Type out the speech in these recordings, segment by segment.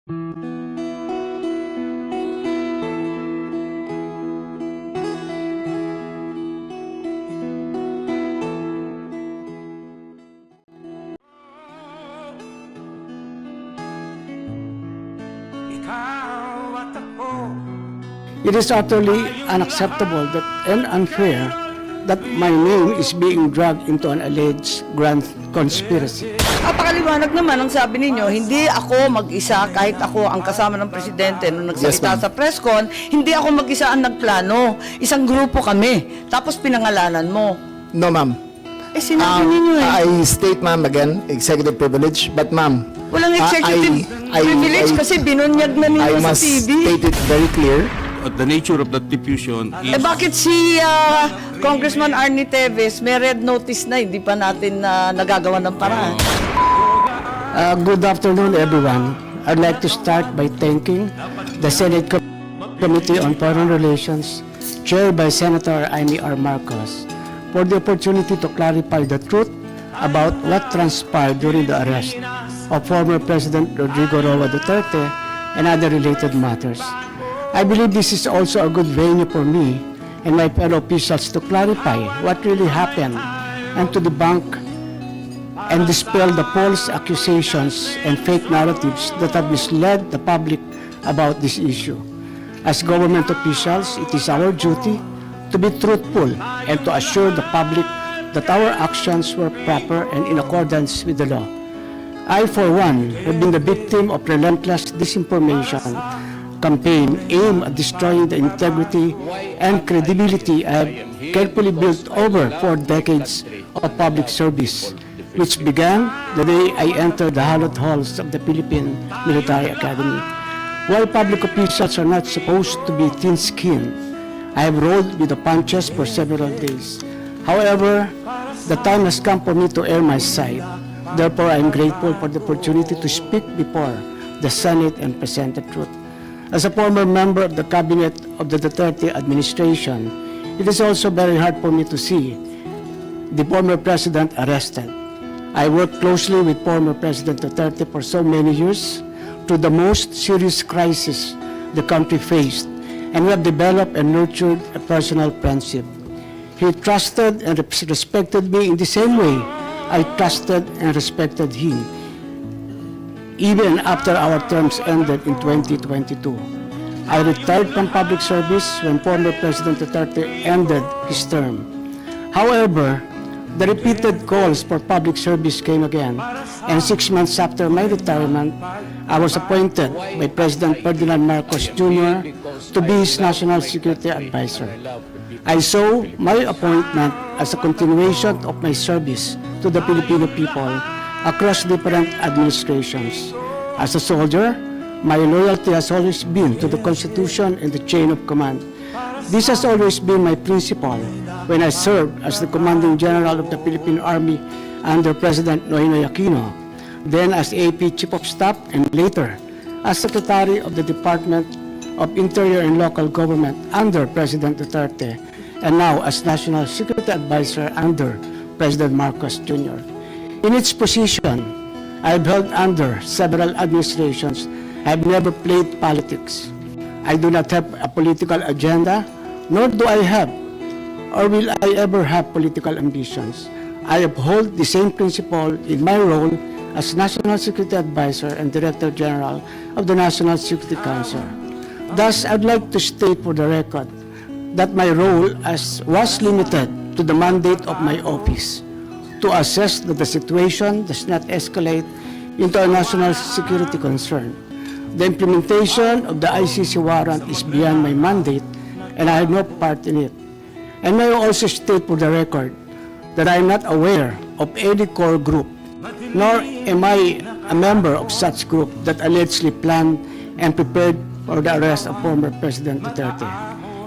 It is utterly unacceptable and unfair that my name is being dragged into an alleged grand conspiracy. Napakaliwanag naman ang sabi ninyo, hindi ako mag-isa kahit ako ang kasama ng presidente nung nagsalita sa press con, hindi ako mag-isa ang nagplano. Isang grupo kami. Tapos pinangalanan mo. No, ma'am. Eh sinabi ninyo eh. I state, ma'am, again, executive privilege, but ma'am, Walang executive privilege kasi binunyag na I ninyo sa must TV. state it very clear. The nature of that diffusion is... Eh bakit si Congressman Arnie Teves may red notice na hindi pa natin nagagawa ng paraan? Good afternoon, everyone. I'd like to start by thanking the Senate Committee on Foreign Relations, chaired by Senator Amy R. Marcos, for the opportunity to clarify the truth about what transpired during the arrest of former President Rodrigo Roa Duterte and other related matters. I believe this is also a good venue for me and my fellow officials to clarify what really happened and to debunk and dispel the false accusations and fake narratives that have misled the public about this issue. As government officials, it is our duty to be truthful and to assure the public that our actions were proper and in accordance with the law. I, for one, have been the victim of relentless disinformation campaign aimed at destroying the integrity and credibility I have carefully built over 4 decades of public service, which began the day I entered the hallowed halls of the Philippine Military Academy. While public officials are not supposed to be thin-skinned, I have rolled with the punches for several days. However, the time has come for me to air my side. Therefore, I am grateful for the opportunity to speak before the Senate and present the truth. As a former member of the cabinet of the Duterte administration, it is also very hard for me to see the former president arrested. I worked closely with former President Duterte for so many years through the most serious crisis the country faced, and we have developed and nurtured a personal friendship. He trusted and respected me in the same way I trusted and respected him, even after our terms ended in 2022. I retired from public service when former President Duterte ended his term. However, the repeated calls for public service came again, and 6 months after my retirement, I was appointed by President Ferdinand Marcos Jr. to be his National Security Advisor. I saw my appointment as a continuation of my service to the Filipino people across different administrations. As a soldier, my loyalty has always been to the Constitution and the chain of command. This has always been my principle when I served as the Commanding General of the Philippine Army under President Noynoy Aquino, then as AP Chief of Staff, and later as Secretary of the Department of Interior and Local Government under President Duterte, and now as National Security Advisor under President Marcos Jr. In its position, I have held under several administrations. I have never played politics. I do not have a political agenda, nor do I have, or will I ever have political ambitions. I uphold the same principle in my role as National Security Advisor and Director General of the National Security Council. Thus, I'd like to state for the record that my role was limited to the mandate of my office, to assess that the situation does not escalate into a national security concern. The implementation of the ICC warrant is beyond my mandate, and I have no part in it. And may I also state for the record that I am not aware of any core group, nor am I a member of such group that allegedly planned and prepared for the arrest of former President Duterte.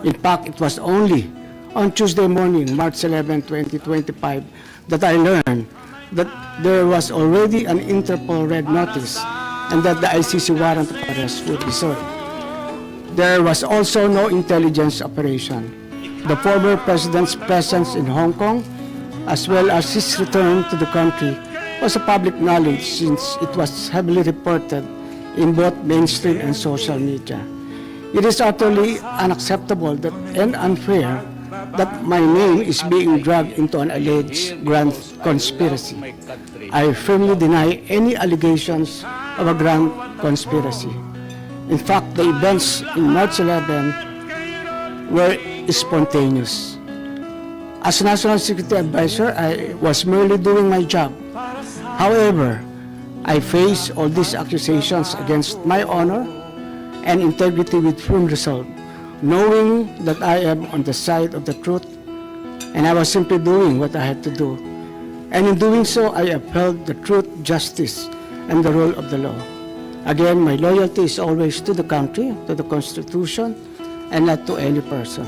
In fact, it was only on Tuesday morning, March 11, 2025, that I learned that there was already an Interpol red notice and that the ICC warrant of arrest would be served. There was also no intelligence operation. The former president's presence in Hong Kong, as well as his return to the country, was a public knowledge since it was heavily reported in both mainstream and social media. It is utterly unacceptable and unfair that my name is being dragged into an alleged grand conspiracy. I firmly deny any allegations of a grand conspiracy. In fact, the events in March 11 were spontaneous. As National Security Advisor, I was merely doing my job. However, I face all these accusations against my honor and integrity with firm resolve, knowing that I am on the side of the truth, and I was simply doing what I had to do. And in doing so, I upheld the truth, justice, and the rule of the law. Again, my loyalty is always to the country, to the Constitution, and not to any person.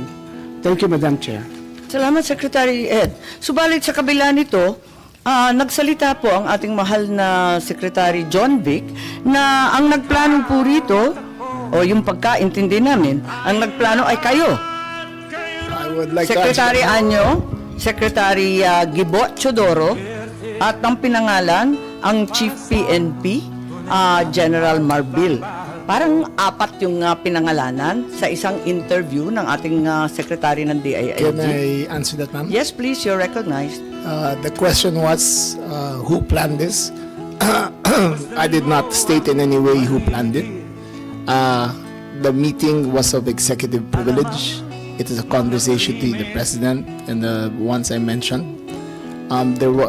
Thank you, Madam Chair. Salamat, Secretary Ed. Subalit sa kabila nito, nagsalita po ang ating mahal na Secretary John Vic na ang nagplano po rito, o yung pagkaintindi namin, ang nagplano ay kayo. I would like Secretary to answer. Anyo, Secretary Gibo Chodoro, at ang pinangalan, ang Chief PNP, General Marbil. Parang apat yung pinangalanan sa isang interview ng ating Secretary ng DILG. Can I answer that, ma'am? Yes, please, you're recognized. The question was, who planned this? I did not state in any way who planned it. The meeting was of executive privilege. It is a conversation to the president and the ones I mentioned. There were.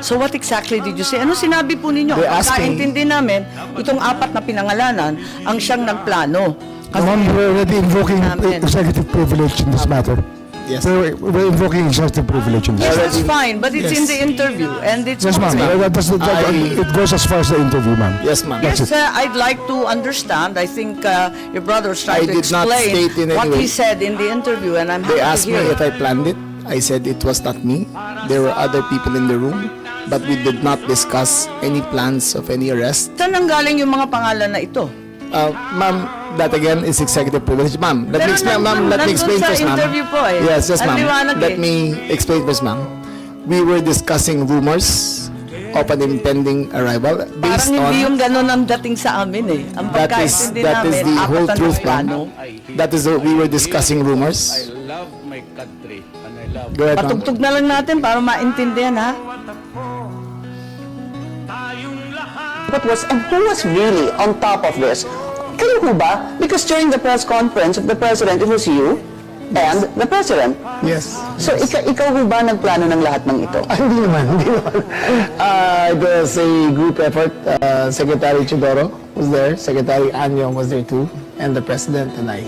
So what exactly did you say? Ano sinabi po ninyo? They asked me- Kaintindi namin, itong apat na pinangalanan ang siyang nagplano. Ma'am, we're already invoking Namin. executive privilege in this matter. Yes. We're invoking executive privilege in this. Yes, that's fine, but it's in the interview and it's Yes, ma'am. public. It goes as far as the interview, ma'am. Yes, ma'am. Yes, I'd like to understand. I think your brother's trying I to did not explain state in any what he way. said in the interview, and I'm happy They to asked me hear if I planned it. I said it was not me. There were other people in the room, but we did not discuss any plans of any arrest. Saan nanggaling yung mga pangalan na ito? Ma'am, that again is executive privilege. Ma'am, let Pero me explain, ma'am. Let me nandun explain sa first, ma'am. interview po eh. Yes, yes, Ang ma'am. liwanag Let eh. me explain first, ma'am. We were discussing rumors of an impending arrival Parang based hindi yung on. ganun ang dating sa amin eh. Ang That is pagkaintindi that is namin, the apat whole ang truth, plano. ma'am. That is we were discussing rumors. love my country and I love Go ahead, ma'am. Patugtog na lang natin para maintindihan ha. What was and who was really on top of this? Kayo ho ba? Because during the press conference of the president, it was you and the president. Yes. So ikaw ho ba nagplano ng lahat ng ito? Hindi naman. It was a group effort. Secretary Chidoro was there. Secretary Anyo was there too. And the president and I.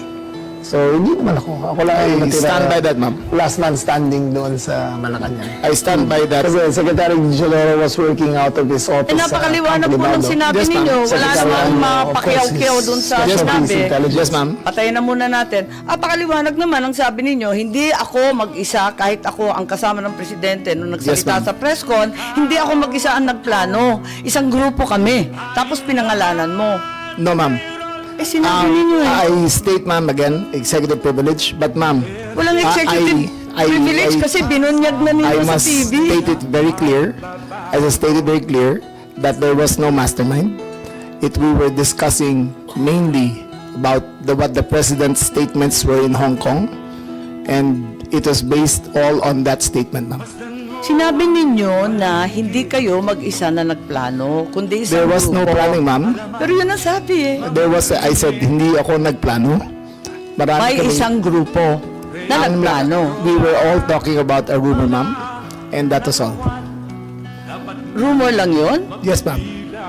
So, hindi naman ako. Ako lang I natira. stand by that, ma'am. Last man standing doon sa Malacanang. I stand by that. Kasi Secretary Chidoro was working out of his office. Eh napakaliwanag po ng sinabi Yes, ma'am. ninyo. Wala Secretary namang Anyo, of mapakiyaw-kiyaw course, dun sa Yes, ma'am. sinabi. Yes, ma'am. Patayin na muna natin. Pakaliwanag naman ang sabi ninyo, hindi ako mag-isa kahit ako ang kasama ng presidente nung Yes, nagsalita ma'am. sa press con, hindi ako mag-isa ang nagplano. Isang grupo kami. Tapos pinangalanan mo. No, ma'am. Eh sinabi ninyo eh. I state, ma'am, again, executive privilege. But, ma'am, Walang executive privilege kasi binunyag na I ninyo sa must TV. state it very clear, as I stated very clear, that there was no mastermind. We were discussing mainly about what the president's statements were in Hong Kong, and it was based all on that statement, ma'am. Sinabi ninyo na hindi kayo mag-isa na nagplano, kundi isang There was no grupo. planning, ma'am. Pero yun ang sabi eh. I said, hindi ako nagplano. Marami May kaming- isang grupo na Ang- nagplano. We were all talking about a rumor, ma'am, and that was all. Rumor lang yun? Yes, ma'am.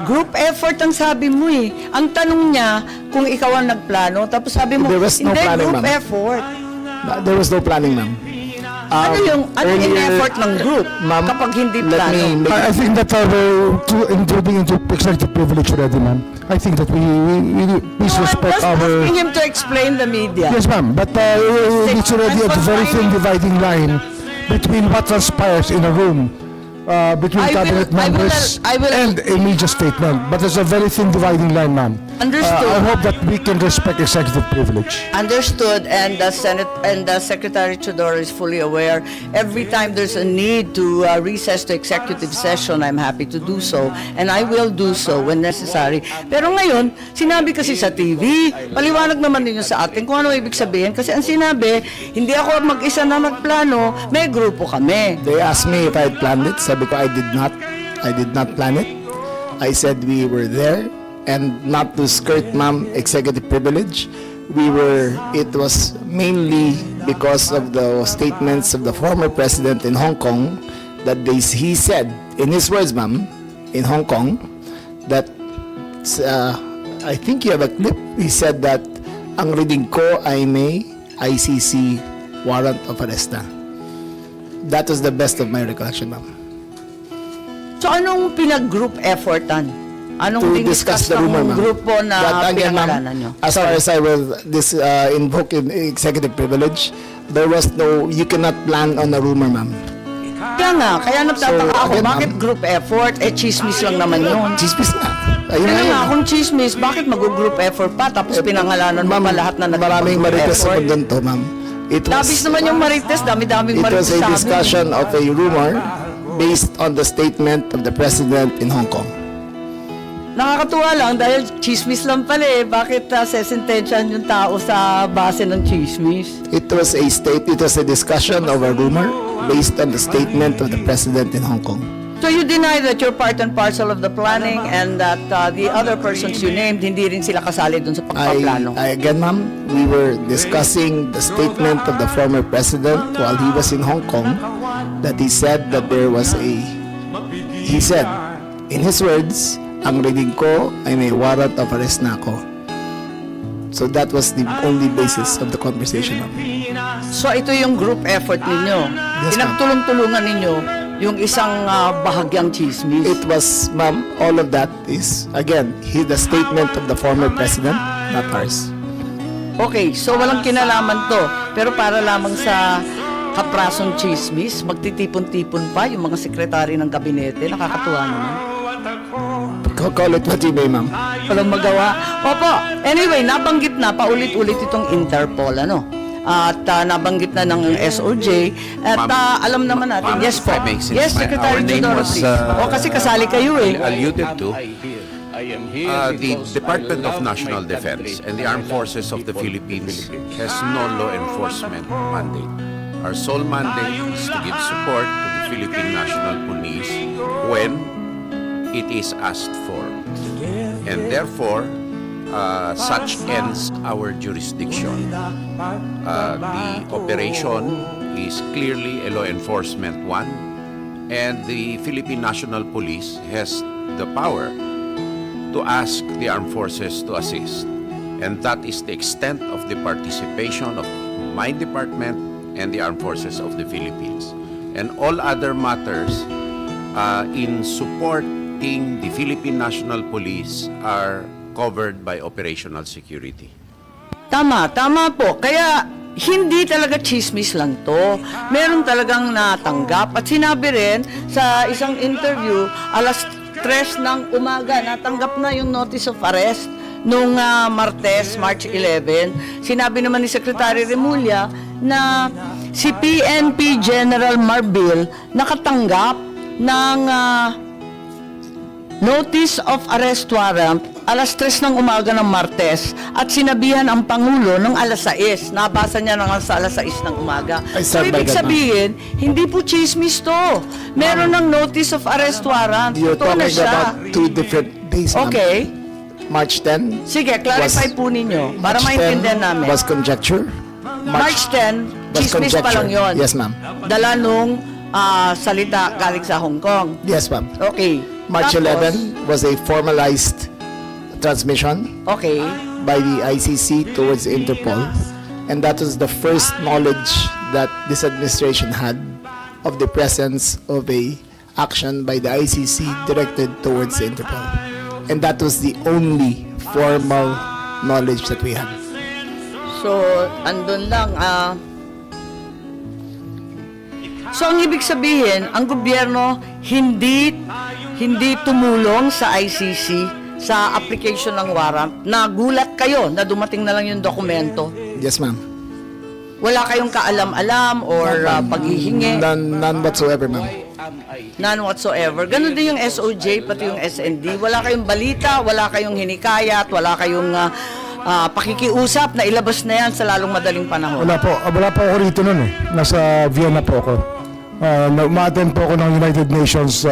Group effort ang sabi mo eh. Ang tanong niya kung ikaw ang nagplano, tapos sabi mo, There was no hindi, planning, group ma'am. effort. There was no planning, ma'am. Ano yung earlier- effort ng group Ma'am, kapag hindi let plano? me make- I think that we're intruding into executive privilege already, ma'am. I think that we please No, I'm respect just our. asking him to explain the media. Yes, ma'am. But it's already a very thin dividing line between what transpires in a room between I will- cabinet members I will- and a media statement. But there's a very thin dividing line, ma'am. Understood. I hope that we can respect executive privilege. Understood, and the Senate and the Secretary Chodoro is fully aware. Every time there's a need to recess to executive session, I'm happy to do so, and I will do so when necessary. Pero ngayon, sinabi kasi sa TV, paliwanag naman ninyo sa atin kung ano ibig sabihin. Kasi ang sinabi, hindi ako mag-isa na nagplano, may grupo kami. They asked me if I had planned it. Sabi ko, I did not. I did not plan it. I said we were there, and not to skirt, ma'am, executive privilege. It was mainly because of the statements of the former president in Hong Kong that he said, in his words, ma'am, in Hong Kong, that, I think you have a clip, he said that, ang reading ko ay may ICC warrant of arrest na. That was the best of my recollection, ma'am. So anong pinag-group effortan? Anong To discuss the rumor, ma'am. grupo na But again, pinangalanan ma'am, nyo? as far as I will invoke in executive privilege, there was no, you cannot plan on a rumor, ma'am. Kaya nagtataka So, ako, again, bakit ma'am. group effort? Chismis lang naman yun. Chismis na. Ayun Kaya na nga, yun. kung chismis, bakit mag-group effort pa? Tapos pinangalanan mo Ma'am, pa lahat na maraming nag-group marites sa effort. mundo to, ma'am. Labis naman yung marites, dami-daming It marites was a sa amin. discussion of a rumor based on the statement of the president in Hong Kong. Nakakatuwa lang dahil chismis lang pala eh. Bakit sesentensyahan yung tao sa base ng chismis? It was a discussion of a rumor based on the statement of the president in Hong Kong. So you deny that you're part and parcel of the planning and that the other persons you named, hindi rin sila kasali dun sa pagpaplano? Again, ma'am, we were discussing the statement of the former president while he was in Hong Kong, that he said that he said, in his words, ang reading ko ay may warrant of arrest na ako. So that was the only basis of the conversation, ma'am. So ito yung group effort ninyo. Yes, ma'am. Pinagtulong-tulungan ninyo yung isang bahagyang chismis. It was, ma'am, all of that is, again, the statement of the former president, not ours. Okay, so walang kinalaman to. Pero para lamang sa kaprasong chismis, magtitipon-tipon pa yung mga sekretary ng gabinete. Nakakatuwa naman. Call it what you may, ma'am. Walang magawa. Opo, anyway, nabanggit na paulit-ulit itong Interpol, ano? At nabanggit na ng SOJ. At alam naman natin, Ma'am, yes po. if I may, since Yes, Secretary our name Chodoro, was, please. O kasi kasali kayo eh. alluded to, I am here the because Department I of love National my Defense country and the Armed Forces of the Philippines has no law enforcement mandate. Our sole mandate is to give support to the Philippine National Police when it is asked for. And therefore, such ends our jurisdiction. The operation is clearly a law enforcement one, and the Philippine National Police has the power to ask the armed forces to assist. And that is the extent of the participation of my department and the armed forces of the Philippines. And all other matters in supporting the Philippine National Police are covered by operational security. Tama po. Kaya hindi talaga chismis lang to. Meron talagang natanggap. At sinabi rin sa isang interview, alas 3 ng umaga, natanggap na yung notice of arrest nung Martes, March 11. Sinabi naman ni Secretary Remulla na si PNP General Marbil nakatanggap ng notice of arrest warrant alas 3 ng umaga ng Martes at sinabihan ang Pangulo ng alas 6. Nabasa niya ng alas 6 ng umaga. I So, stand by ibig that, ma'am. sabihin, hindi po chismis to. Meron ng notice of arrest warrant. You're Totoo na talking siya. about two different days, ma'am. Okay. March 10 Sige, clarify po ninyo para March 10 maintindihan namin. was conjecture. March 10, was chismis pa lang conjecture. yun. Yes, ma'am. Dala nung salita galing sa Hong Kong. Yes, ma'am. Okay. March Tapos, 11 was a formalized transmission Okay. by the ICC towards Interpol, and that was the first knowledge that this administration had of the presence of a action by the ICC directed towards Interpol, and that was the only formal knowledge that we had. So, andun lang. So, ang ibig sabihin, ang gobyerno hindi tumulong sa ICC sa application ng warrant, nagulat kayo na dumating na lang yung dokumento. Yes, ma'am. Wala kayong kaalam-alam or paghihingi? None whatsoever, ma'am. None whatsoever. Ganon din yung SOJ, pati yung SND. Wala kayong balita, wala kayong hinikayat, wala kayong pakikiusap na ilabas na yan sa lalong madaling panahon. Wala po ako rito nun eh. Nasa Vienna po ako. Ma-attend po ako ng United Nations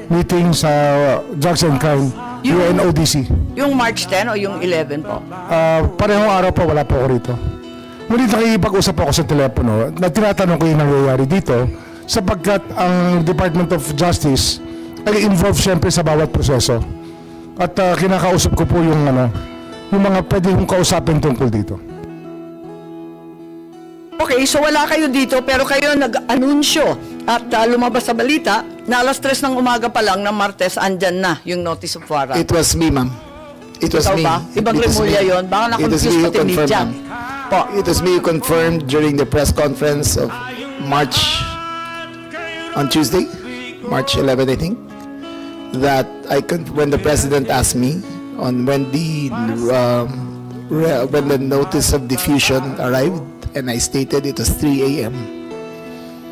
meeting sa Drugs and Crime, UNODC. Yung March 10 o yung 11 po? Parehong araw po, wala po ako rito. Ngunit nakikipag-usap ako sa telepono na tinatanong ko yung nangyayari dito sapagkat ang Department of Justice ay involved syempre sa bawat proseso. At kinakausap ko po yung mga pwede kong kausapin tungkol dito. Okay, so wala kayo dito pero kayo nag-anunsyo at lumabas sa balita na alas 3 ng umaga pa lang ng Martes andyan na yung notice of warrant. It was me, ma'am. It was Ikaw me. ba? Ibang It was Remulla me. yun? Baka It was na-confuse me who pati confirmed, media. ma'am. Po. It was me who confirmed during the press conference of March, on Tuesday, March 11, I think, that when the president asked me on when the notice of diffusion arrived, and I stated it was 3 a.m.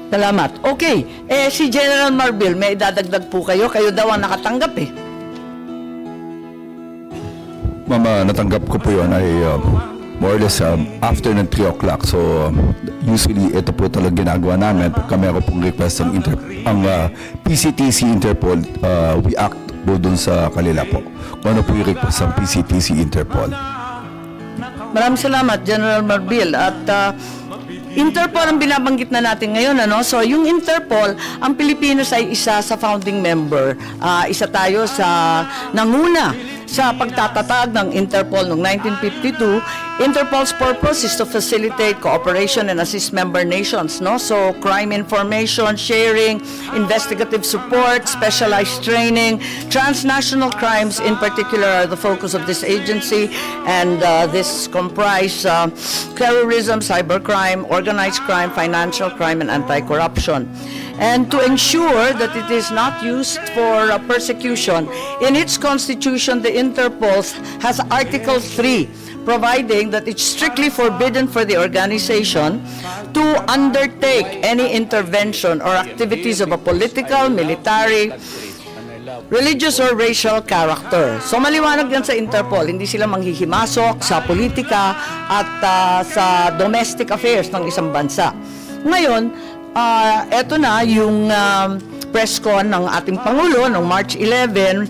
Salamat. Okay, si General Marbil, may idadagdag po kayo. Kayo daw ang nakatanggap eh. Mama, natanggap ko po yun ay more or less after ng 3 o'clock. So, usually, ito po talaga ginagawa namin. Pagka meron pong request ang PCTC Interpol, we act po dun sa kanila po. Kung ano po yung request ng PCTC Interpol. Maraming salamat, General Marbil. At Interpol ang binabanggit na natin ngayon, ano? So, yung Interpol, ang Pilipinas ay isa sa founding member. Isa tayo sa nanguna sa pagtatatag ng Interpol noong 1952. Interpol's purpose is to facilitate cooperation and assist member nations, no? So, crime information sharing, investigative support, specialized training, transnational crimes in particular are the focus of this agency, and this comprise terrorism, cybercrime, organized crime, financial crime, and anti-corruption. And to ensure that it is not used for persecution, in its constitution, the Interpol has Article 3, providing that it's strictly forbidden for the organization to undertake any intervention or activities of a political, military, religious or racial character. So maliwanag yan sa Interpol, hindi sila manghihimasok sa politika at sa domestic affairs ng isang bansa. Ngayon, eto na yung press con ng ating Pangulo noong March 11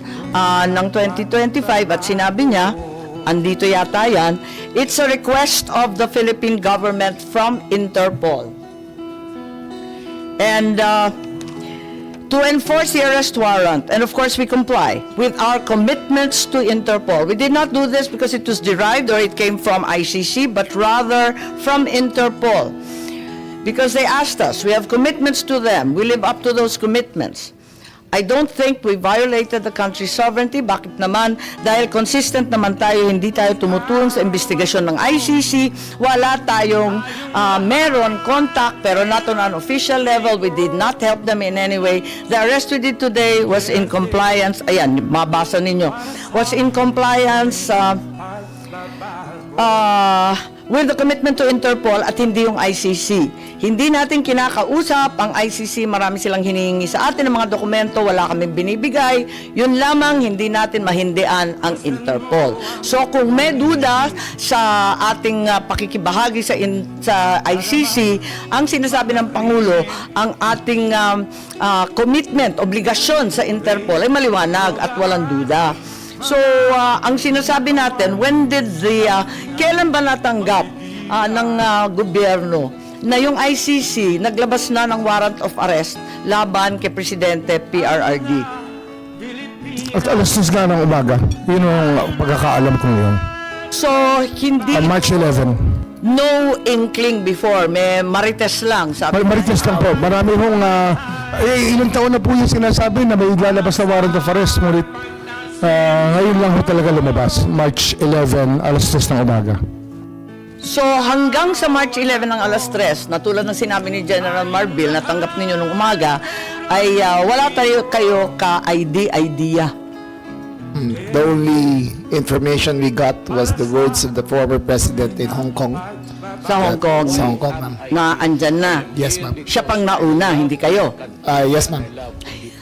ng 2025 at sinabi niya, andito yata yan, it's a request of the Philippine government from Interpol. And to enforce the arrest warrant, and of course we comply with our commitments to Interpol. We did not do this because it was derived or it came from ICC, but rather from Interpol. Because they asked us, we have commitments to them, we live up to those commitments. I don't think we violated the country's sovereignty. Bakit naman? Dahil consistent naman tayo, hindi tayo tumutulong sa investigasyon ng ICC, wala tayong meron contact, pero not on an official level. We did not help them in any way. The arrest we did today was in compliance, ayan, mabasa ninyo, was in compliance with the commitment to Interpol at hindi yung ICC. Hindi natin kinakausap ang ICC, marami silang hinihingi sa atin ng mga dokumento, wala kaming binibigay. Yun lamang, hindi natin mahindian ang Interpol. So kung may duda sa ating pakikibahagi sa ICC, ang sinasabi ng Pangulo, ang ating commitment, obligasyon sa Interpol ay maliwanag at walang duda. So, ang sinasabi natin, kailan ba natanggap ng gobyerno na yung ICC naglabas na ng warrant of arrest laban kay Presidente PRRD? At alas 6 nga ng umaga. Yun ang pagkakaalam ko ngayon. So, hindi, On March 11. no inkling before, may marites lang. Sabi Marites lang po. Marami hong, ilang taon na po yung sinasabi na may lalabas na warrant of arrest. Ngunit ngayon lang ho talaga lumabas. March 11, alas 3 ng umaga. So hanggang sa March 11 ng alas 3, na tulad ng sinabi ni General Marbil na tanggap ninyo nung umaga, ay wala kayo ka-idea The only information we got was the words of the former president in Hong Kong. Sa Hong Kong. Sa Hong Kong, ma'am. Na andyan na. Yes, ma'am. Siya pang nauna, hindi kayo. Yes, ma'am.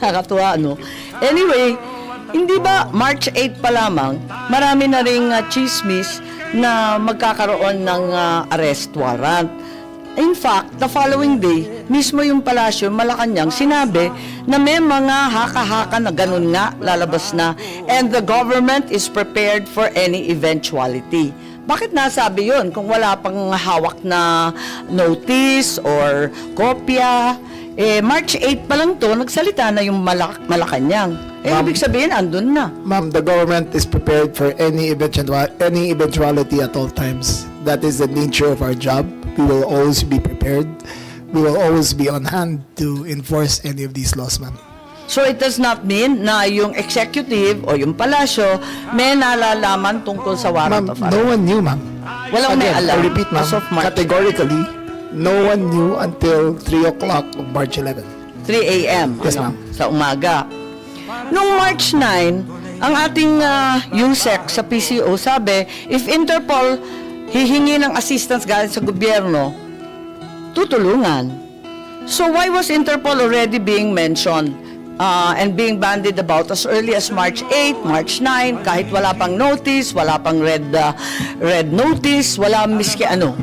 Nakakatuwa, no? Anyway, hindi ba March 8 pa lamang, marami na ring chismis na magkakaroon ng arrest warrant. In fact, the following day, mismo yung palasyo, Malacanang, sinabi na may mga haka-haka na ganun nga lalabas na and the government is prepared for any eventuality. Bakit nasabi yun kung wala pang hawak na notice or kopya? March 8 pa lang to, nagsalita na yung Malacanang. Ibig sabihin, andun na. Ma'am, the government is prepared for any eventuality at all times. That is the nature of our job. We will always be prepared. We will always be on hand to enforce any of these laws, ma'am. So it does not mean na yung executive o yung palasyo may nalalaman tungkol sa warrant Ma'am, of no arrest. one knew, ma'am. Walang may Again, alam. I repeat, ma'am, As of March categorically, no one knew until 3 o'clock of March 11. 3 a.m. Yes, ma'am. Sa umaga. Nung March 9, ang ating USEC sa PCO sabi, if Interpol hihingi ng assistance galing sa gobyerno, tutulungan. So why was Interpol already being mentioned and being bandied about as early as March 8, March 9, kahit wala pang notice, wala pang red notice, wala miski ano?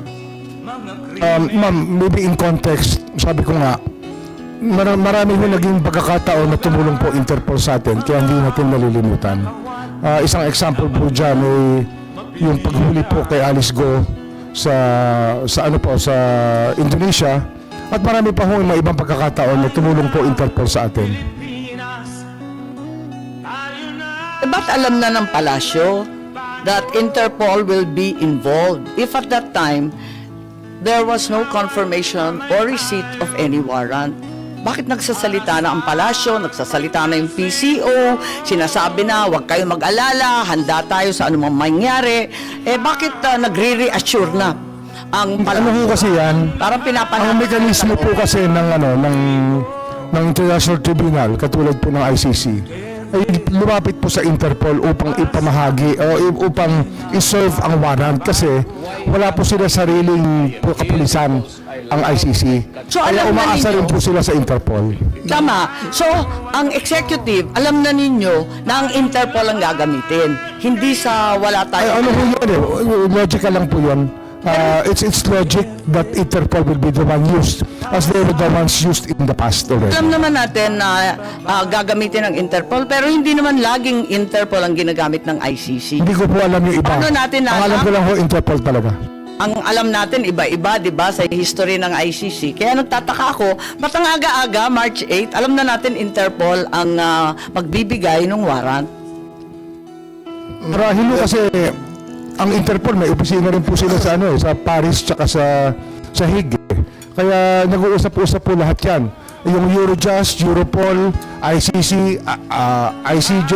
Ma'am, maybe in context, sabi ko nga, marami ho naging pagkakataon na tumulong po Interpol sa atin, kaya hindi natin nalilimutan. Isang example po dyan ay yung paghuli po kay Alice Go sa ano po, sa Indonesia, at marami pa ho yung mga ibang pagkakataon na tumulong po Interpol sa atin. Ba't alam na ng palasyo that Interpol will be involved if at that time there was no confirmation or receipt of any warrant? Bakit nagsasalita na ang palasyo, nagsasalita na yung PCO, sinasabi na huwag kayo mag-alala, handa tayo sa anumang mangyari, bakit nagre-reassure na ang Ano palasyo? ho kasi yan? Parang Ang pinapanahon. mekanismo po kasi ng International Tribunal, katulad po ng ICC, ay lumapit po sa Interpol upang ipamahagi o upang isolve ang warrant kasi wala po sila sariling po kapulisan ang ICC. So, Kaya alam na umaasa ninyo- rin po sila sa Interpol. Tama. So, ang executive, alam na ninyo na ang Interpol ang gagamitin. Hindi sa wala Ay, tayo. ano po yun eh, logical lang po yun. It's logic that Interpol will be the one used as they were the ones used in the past already. Alam naman natin na gagamitin ng Interpol, pero hindi naman laging Interpol ang ginagamit ng ICC. Hindi ko po alam yung iba. Paano natin Ang alam alam? ko lang ho, Interpol talaga. Ang alam natin, iba-iba, di ba, sa history ng ICC. Kaya nagtataka ako, ba't ang aga-aga, March 8, alam na natin Interpol ang magbibigay ng warrant? Marahil ho kasi ang Interpol may opisina rin po sila sa sa Paris tsaka sa Hague. Kaya nag-uusap-usap po lahat 'yan. Yung Eurojust, Europol, ICC, ICJ,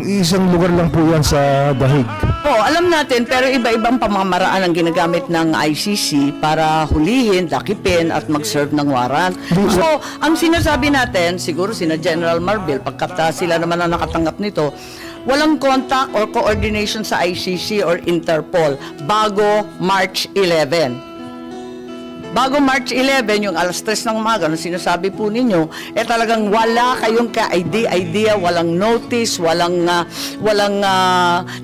isang lugar lang po 'yan sa The Hague. Oo, alam natin, pero iba-ibang pamamaraan ang ginagamit ng ICC para hulihin, dakipin, at mag-serve ng warrant. So, ang sinasabi natin, siguro sina General Marbil, pagkat sila naman ang nakatanggap nito, walang contact or coordination sa ICC or Interpol bago March 11. Bago March 11, yung alas 3 ng umaga, nung sinasabi po ninyo, talagang wala kayong ka-idea, walang notice, walang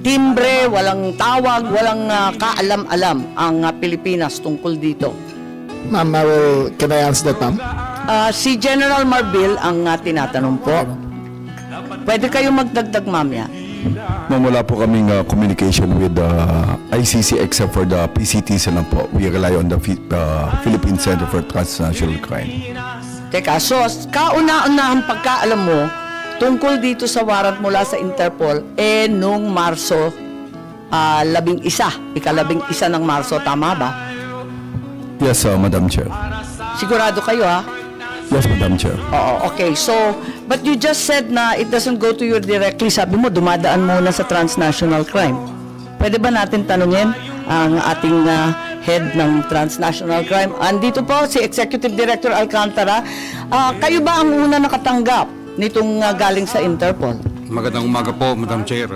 timbre, walang tawag, walang kaalam-alam ang Pilipinas tungkol dito. Ma'am, can I answer that, ma'am? Si General Marbil ang tinatanong po. Pwede kayong magdagdag, mamaya. Ma'am, wala po kaming communication with the ICC except for the PCTs lang po. We rely on the Philippine Center for Transnational Crime. Teka, so kauna-unahang pagkaalam mo tungkol dito sa warrant mula sa Interpol nung Marso 11, ika-11 ng Marso, tama ba? Yes, Madam Chair. Sigurado kayo, ha? Yes, Madam Chair. Oo, okay. So, but you just said na it doesn't go to you directly. Sabi mo, dumadaan muna sa transnational crime. Pwede ba natin tanungin ang ating head ng transnational crime? Andito po si Executive Director Alcantara. Kayo ba ang una nakatanggap nitong galing sa Interpol? Magandang umaga po, Madam Chair.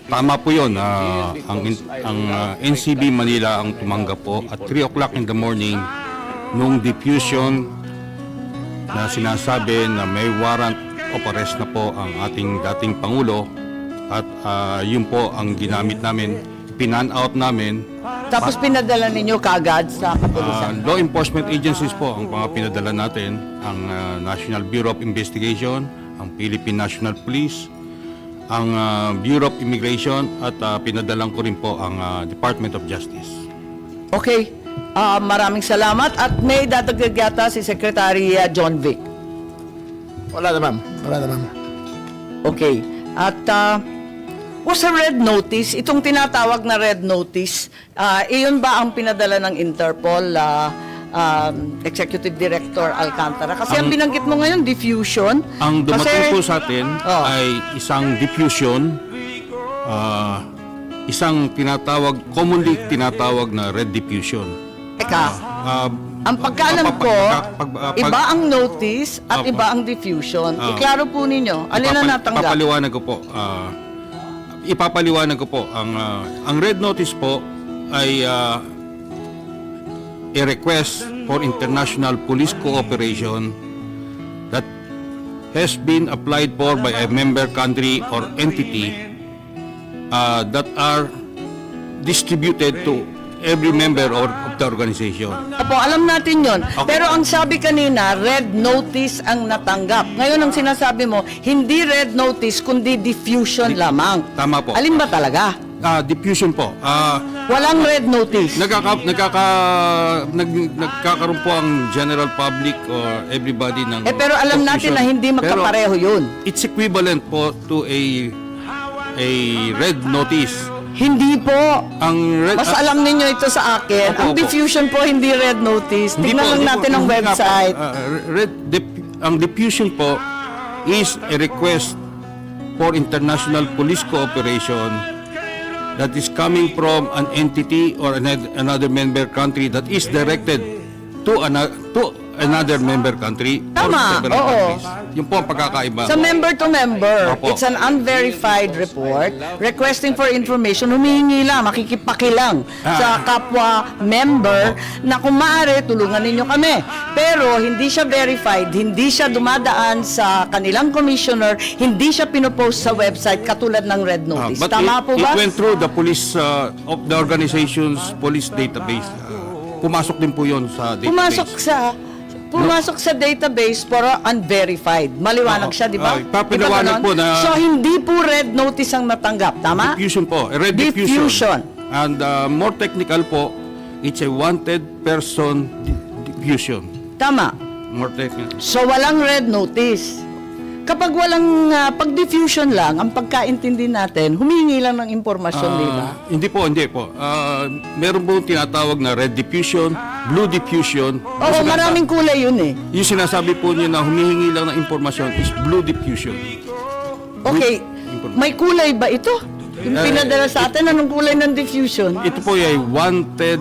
Tama po yun. Ang NCB Manila ang tumanggap po at 3 o'clock in the morning nung diffusion na sinasabi na may warrant of arrest na po ang ating dating Pangulo at yun po ang ginamit namin, pinan-out namin. Tapos pinadala ninyo kaagad sa kapulisan. Law enforcement agencies po ang mga pinadala natin, ang National Bureau of Investigation, ang Philippine National Police, ang Bureau of Immigration at pinadalang ko rin po ang Department of Justice. Okay. Maraming salamat at may dadagdag yata si Secretary John Vic. Wala na, ma'am. Wala na, ma'am. Okay. At was a red notice, itong tinatawag na red notice, iyon ba ang pinadala ng Interpol, Executive Director Alcantara? Kasi ang binanggit mo ngayon, diffusion. Ang dumating Kasi- po sa atin ay isang diffusion, isang commonly tinatawag na red diffusion. Teka, ang pagkaalam ko, iba ang notice at iba ang diffusion. Iklaro po ninyo, alin na natanggap? Ipapaliwanag ko po. Ipapaliwanag ko po. Ang red notice po ay a request for international police cooperation that has been applied for by a member country or entity that are distributed to every member of the organization. Opo, alam natin yon. Pero ang sabi kanina, red notice ang natanggap. Ngayon ang sinasabi mo, hindi red notice, kundi diffusion lamang. Tama po. Alin ba talaga? Diffusion po. Walang red notice. Nagkakaroon po ang general public or everybody ng Pero alam natin na hindi magkapareho yun. It's equivalent po to a red notice. Hindi po. Ang red Mas alam ninyo ito sa akin. Opo, Ang opo. diffusion po hindi red notice. Tingnan lang natin ang website. Ang diffusion po is a request for international police cooperation that is coming from an entity or another member country that is directed to another member country or Tama, several oo. countries. Yun po ang pagkakaiba. Sa member to member, Opo. it's an unverified report requesting for information. Humihingi lang, makikipakilang sa kapwa member na kung maaari, tulungan ninyo kami. Pero hindi siya verified, hindi siya dumadaan sa kanilang commissioner, hindi siya pinopost sa website katulad ng red notice. But Tama po it ba? went through the police of the organization's police database. Pumasok din po yon sa database. Pumasok sa database pero unverified. Maliwanag siya, di ba? Papaliwanag po na- So, hindi po red notice ang natanggap. Tama? Diffusion po. Red Diffusion. And more technical po, it's a wanted person diffusion. Tama. More technical. So, walang red notice. Kapag walang pag-diffusion lang, ang pagkaintindi natin, humingi lang ng impormasyon, di ba? Hindi po. Meron po tinatawag na red diffusion, blue diffusion. Oo, maraming kulay yun eh. Yung sinasabi po niyo na humihingi lang ng impormasyon is blue diffusion. Okay, may kulay ba ito? Yung pinadala sa atin, anong kulay ng diffusion? Ito po ay wanted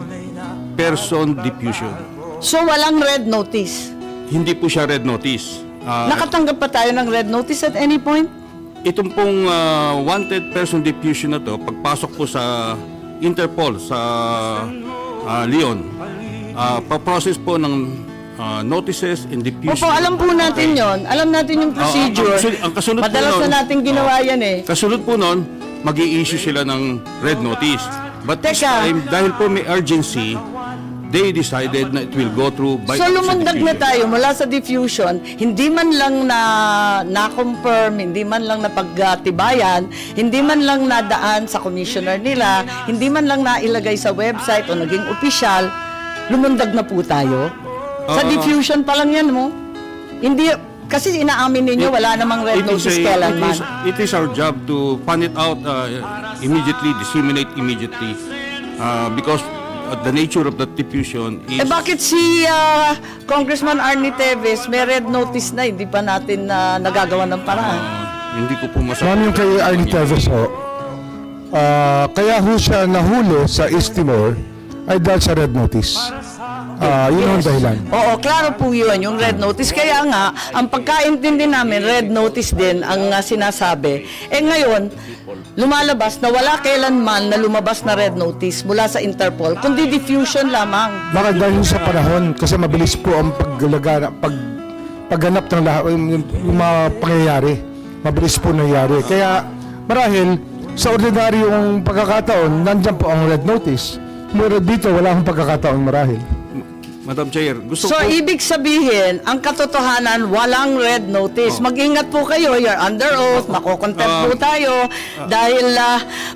person diffusion. So, walang red notice. Hindi po siya red notice. Nakatanggap pa tayo ng red notice at any point? Itong pong wanted person diffusion na to, pagpasok po sa Interpol sa Leon, pa-process po ng notices and diffusion. Opo, alam po natin yon. Alam natin yung procedure. ang kasunod po Madalas nun- na natin ginawa yan eh. Kasunod po nun, mag-i-issue sila ng red notice. But this Teka. time, dahil po may urgency, they decided na it will go through by So lumundag na diffusion. tayo mula sa diffusion, hindi man lang na-confirm, hindi man lang napagtibayan, hindi man lang nadaan sa commissioner nila, hindi man lang nailagay sa website o naging opisyal, lumundag na po tayo. Sa diffusion pa lang yan mo. Hindi, kasi inaamin ninyo, wala namang red notice kailanman. It is our job to find it out immediately, disseminate immediately, because the nature of the diffusion is... Bakit si Congressman Arnie Teves may red notice na, hindi pa natin nagagawa ng paraan? Hindi ko po masabi. Ma'am, yung kay Arnie Teves ho, kaya ho siya nahuli sa East Timor ay dahil sa red notice. Yun ang dahilan. Oo, klaro po yun, yung red notice. Kaya nga, ang pagkaintindi namin, red notice din ang sinasabi. Ngayon, lumalabas na wala kailanman na lumabas na red notice mula sa Interpol, kundi diffusion lamang. Baka dahil sa panahon, kasi mabilis po ang pagganap ng lahat, yung mga pangyayari. Mabilis po nangyayari. Kaya marahil, sa ordinaryong pagkakataon, nandyan po ang red notice. Mura dito, wala akong pagkakataon marahil. Madam Chair, gusto So, ko... ibig sabihin, ang katotohanan, walang red notice. Mag-ingat po kayo, you're under oath, makokontempt po tayo. Dahil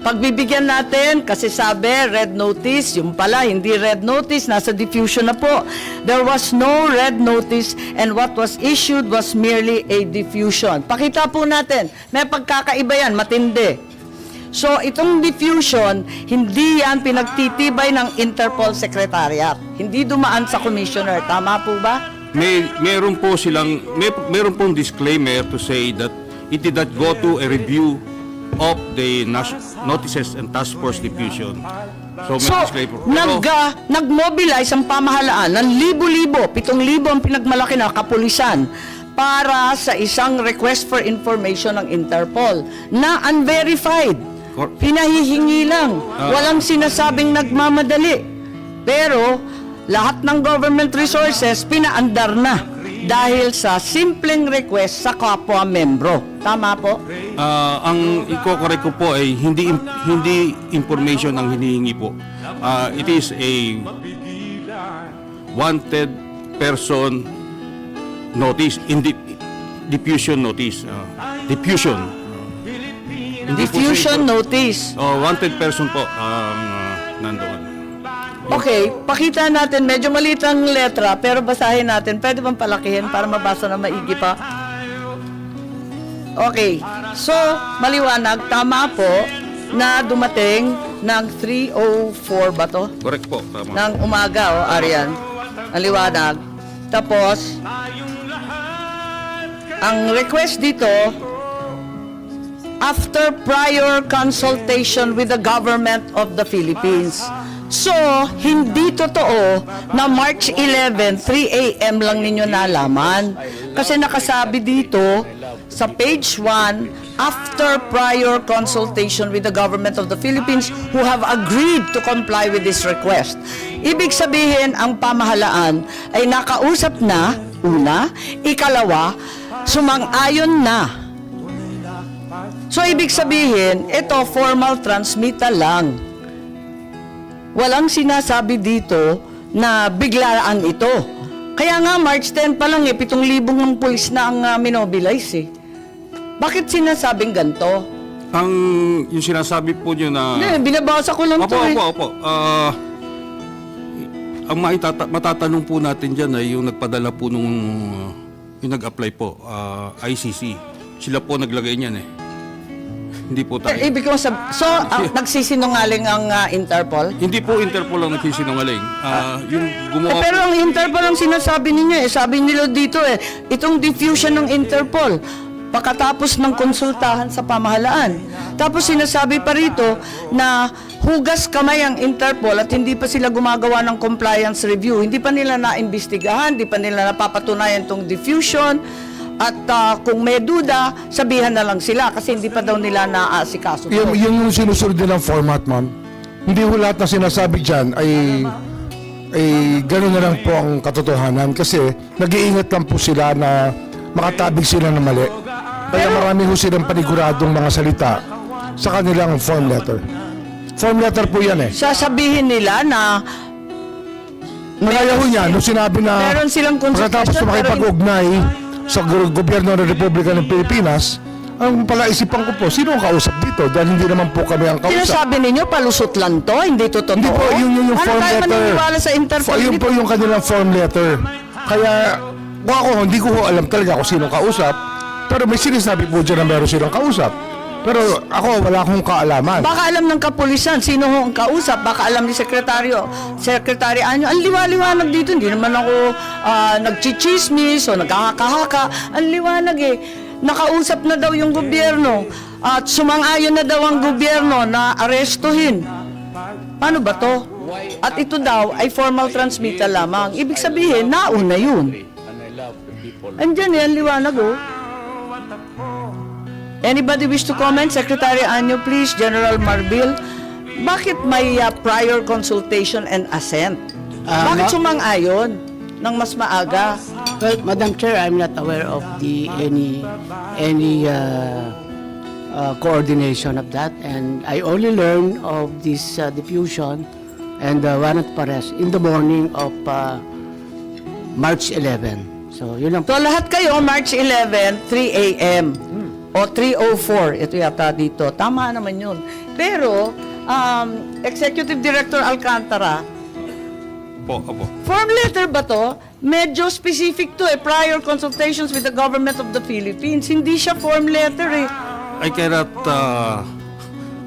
pagbibigyan natin, kasi sabi, red notice, yung pala, hindi red notice, nasa diffusion na po. There was no red notice and what was issued was merely a diffusion. Pakita po natin, may pagkakaiba yan, matindi. So, itong diffusion, hindi yan pinagtitibay ng Interpol Secretariat. Hindi dumaan sa Commissioner. Tama po ba? Meron pong disclaimer to say that it did not go to a review of the notices and task force diffusion. So, may So, disclaimer. nag-mobilize ang pamahalaan ng libo-libo, 7,000 ang pinagmalaki na kapulisan para sa isang request for information ng Interpol na unverified. Pinahihingi lang. Walang sinasabing nagmamadali. Pero, lahat ng government resources, pinaandar na dahil sa simpleng request sa kapwa membro. Tama po? Ang iko-correct ko po ay hindi information ang hinihingi po. It is a wanted person notice, diffusion notice. Diffusion. Hindi po Diffusion siya notice. wanted person po ang nandoon. Okay, pakita natin. Medyo maliit ang letra, pero basahin natin. Pwede bang palakihin para mabasa na maigi pa? Okay, so maliwanag, tama po na dumating ng 3:04 ba to? Correct po, tama. Ng umaga, Arian. Ang liwanag. Tapos, ang request dito, after prior consultation with the government of the Philippines. So, hindi totoo na March 11, 3 a.m. lang ninyo nalaman. Kasi nakasabi dito sa page 1, after prior consultation with the government of the Philippines who have agreed to comply with this request. Ibig sabihin, ang pamahalaan ay nakausap na, una, ikalawa, sumang-ayon na. So, ibig sabihin, ito formal transmittal lang. Walang sinasabi dito na biglaan ito. Kaya nga, March 10 pa lang 7,000 ng pulis na ang minobilize Bakit sinasabing ganito? Yung sinasabi po nyo na... Hindi, binabasa ko lang ito Opo. Ang matatanong po natin dyan ay yung nagpadala po yung nag-apply po, ICC. Sila po naglagay niyan Hindi po tayo. Ibig ko nagsisinungaling ang Interpol? Hindi po Interpol ang nagsisinungaling. Yung gumawa Pero ang Interpol ang sinasabi ninyo sabi nila dito itong diffusion ng Interpol pagkatapos ng konsultahan sa pamahalaan. Tapos sinasabi pa rito na hugas kamay ang Interpol at hindi pa sila gumagawa ng compliance review. Hindi pa nila naimbestigahan, hindi pa nila napapatunayan itong diffusion. At kung may duda, sabihan na lang sila kasi hindi pa daw nila naaasikaso. Yung sinusunod nilang format, ma'am. Hindi ho lahat na sinasabi dyan ay gano'n na lang po ang katotohanan kasi nag-iingat lang po sila na makatabig sila na mali. Kaya marami ho silang paniguradong mga salita sa kanilang form letter. Form letter po yan Sasabihin nila na Nagaya ho niya, nung sinabi na meron silang pagkatapos consultation, na makipag-ugnay sa gobyerno ng Republika ng Pilipinas, ang palaisipan ko po, sino ang kausap dito? Dahil hindi naman po kami ang kausap. sinasabi ninyo, palusot lang to, hindi to totoo. Hindi po, yung Ano form tayo letter. maniniwala sa Interpol? Yun po yung kanilang form letter. Kaya, kung ako, hindi ko ho alam talaga kung sino kausap. Pero may sinasabi po dyan na meron silang kausap. Pero ako, wala akong kaalaman. Baka alam ng kapulisan sino ho ang kausap, baka alam ni Secretary Anyo. Ang liwa-liwanag dito, hindi naman ako nagchichismis o nagkakahaka. Ang liwanag nakausap na daw yung gobyerno at sumang-ayon na daw ang gobyerno na arestuhin. Paano ba to? At ito daw ay formal transmittal lamang. Ibig sabihin, nauna yun. And I love the people. Andyan yan, liwanag oh. Anybody wish to comment? Secretary Anyo, please. General Marbil. Bakit may prior consultation and assent? Bakit sumang-ayon ng mas maaga? Well, Madam Chair, I'm not aware of any coordination of that, and I only learned of this diffusion and warrant arrest in the morning of March 11. So, yun lang. So lahat kayo, March 11, 3 a.m. o 3:04. Ito yata dito. Tama naman yun. Pero, Executive Director Alcantara, Opo. form letter ba to? Medyo specific to prior consultations with the government of the Philippines. Hindi siya form letter I cannot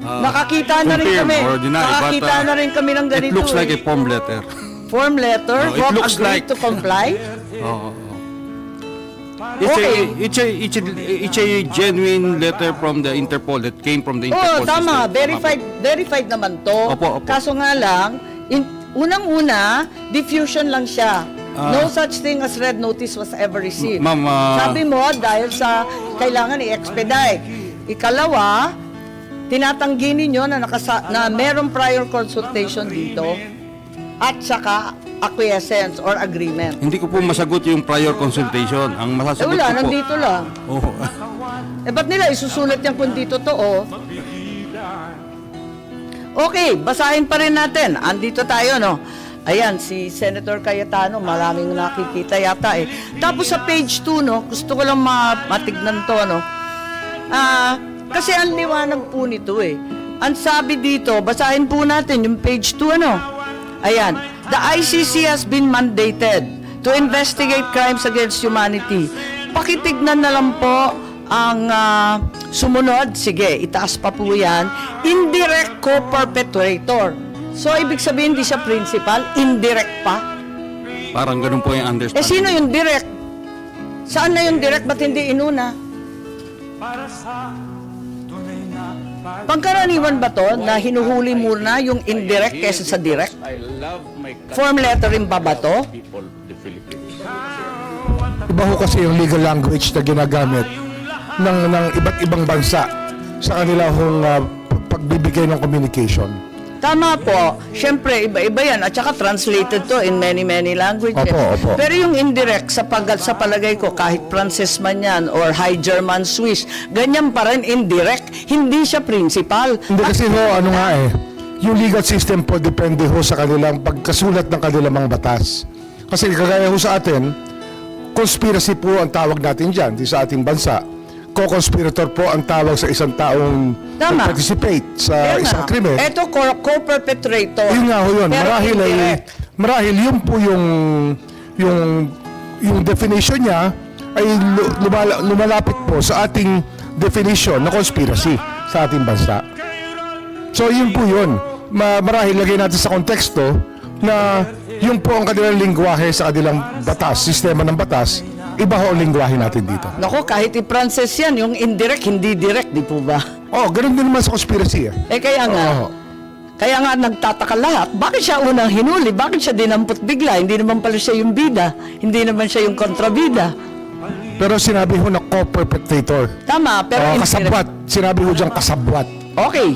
Nakakita na rin confirm kami. or deny, Nakakita but, na rin kami ng it ganito. looks like a form letter. Form letter? No, it Hope looks agreed like- to comply? Okay. It's a genuine letter from the Interpol that came from the Interpol Oo, tama. system. Verified naman to. Opo. Kaso nga lang, unang-una, diffusion lang siya. No such thing as red notice was ever received. Ma'am, Sabi mo, dahil sa kailangan i-expedite. Ikalawa, tinatanggi ninyo na merong prior consultation dito at saka acquiescence or agreement. Hindi ko po masagot yung prior consultation. Ang masasagot Wala, ko po... nandito lang. Oh. Ba't nila isusulat yan kung dito to, oh? Okay, basahin pa rin natin. Andito tayo, no? Ayan, si Senator Cayetano, maraming nakikita yata eh. Tapos sa page 2, no? Gusto ko lang matignan to, no? Kasi ang liwanag po nito eh. Ang sabi dito, basahin po natin yung page 2, ano? Ayan, the ICC has been mandated to investigate crimes against humanity. Pakitignan na lang po ang sumunod. Sige, itaas pa po yan. Indirect co-perpetrator. So, ibig sabihin, hindi siya principal, indirect pa. Parang ganun po yung understanding. Sino yung direct? Saan na yung direct? Ba't hindi inuna? Pangkaraniwan ba to na hinuhuli muna yung indirect kesa sa direct? I love my country. Form lettering ba ba to? People, the Philippines. Iba ho kasi yung legal language na ginagamit ng iba't ibang bansa sa kanila hong pagbibigay ng communication. Tama po. Siyempre, iba-iba yan. At saka translated to in many languages. Opo. Pero yung indirect, sa palagay ko, kahit Francis man yan or High German Swiss, ganyan pa rin indirect. Hindi siya principal. Hindi kasi ho, ano nga eh, yung legal system po depende ho sa kanilang pagkasulat ng kanilang mga batas. Kasi kagaya ho sa atin, conspiracy po ang tawag natin dyan, di sa ating bansa. Co-conspirator po ang tawag sa isang taong Tama. participate sa Kaya isang nga, krimen. Ito, co-perpetrator. Yun nga ho yun. Pero Marahil yun po yung definition niya ay lumalapit po sa ating definition na conspiracy sa ating bansa. So yun po yun. Marahil lagay natin sa konteksto na yun po ang kanilang lingwahe sa kanilang batas, sistema ng batas. Iba ho ang lingwahe natin dito. Naku, kahit i-Francis yan, yung indirect, hindi direct, di po ba? Oh, ganun din naman sa conspiracy eh. Kaya nga, Oo. kaya nga nagtataka lahat. Bakit siya unang hinuli? Bakit siya dinampot bigla? Hindi naman pala siya yung bida. Hindi naman siya yung kontrabida. Pero sinabi ho na co-perpetrator. Tama, pero indirect. Kasabwat. Sinabi ho diyang kasabwat. Okay.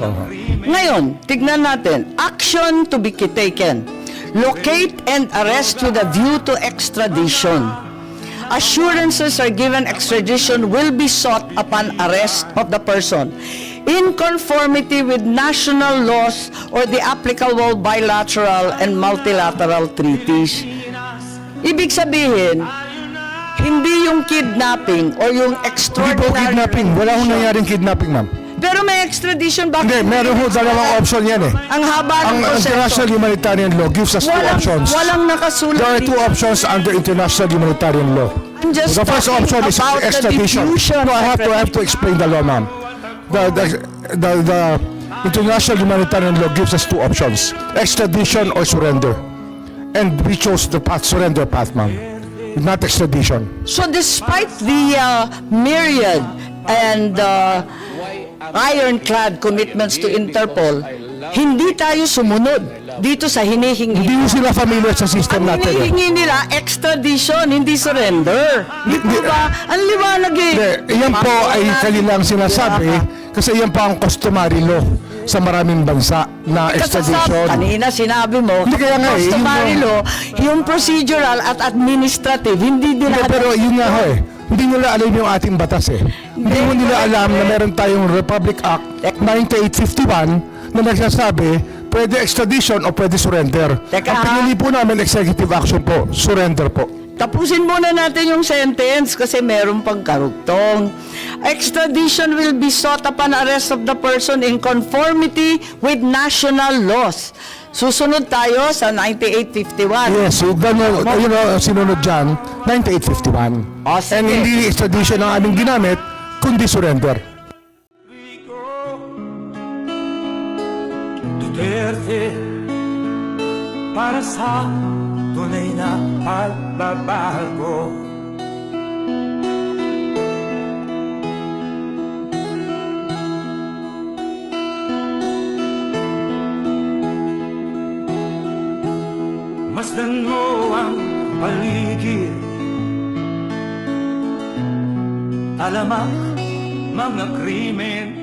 Ngayon, tignan natin. Action to be taken. Locate and arrest with a view to extradition. Assurances are given extradition will be sought upon arrest of the person in conformity with national laws or the applicable bilateral and multilateral treaties. Ibig sabihin, hindi yung kidnapping or yung Hindi po extraordinary kidnapping. Wala hong rendition. nangyaring kidnapping, ma'am. Pero may extradition, bakit? Hindi, meron ho dalawang option yan eh. Ang haba Ang ng proseso. international humanitarian law gives us two options. Walang nakasulat. There are two options under international humanitarian law. I'm just The first talking option is about the extradition. diffusion, No, I have to explain the law, ma'am. The international humanitarian law gives us two options: extradition or surrender. And we chose the surrender path, ma'am, not extradition. So despite the myriad and ironclad commitments to Interpol, hindi tayo sumunod dito sa hinihingi. Hindi mo sila familiar sa system Ang natin. hinihingi nila, extradition, hindi surrender. Di po ba? Ang liwanag eh. Hindi, yan po ay kanilang sinasabi kasi yan po ang customary law sa maraming bansa na extradition. Kanina sinabi mo, Hindi, kaya nga eh, customary yun law, yung procedural at administrative, hindi din Hindi, pero yun nga ho eh. Hindi nila alam yung ating batas eh. Hindi mo nila alam na meron tayong Republic Act 9851 na nagsasabi pwede extradition o pwede surrender. Teka, Ang pinili po namin executive action po, surrender po. Tapusin muna natin yung sentence kasi meron pang karugtong. Extradition will be sought upon arrest of the person in conformity with national laws. Susunod tayo sa 9851. Yes, so sinunod dyan, 9851. O, sige. And hindi extradition ang aming ginamit, kundi surrender. Duterte para sa tunay na pagbabago. Masdan mo ang paligid, alamak mga krimen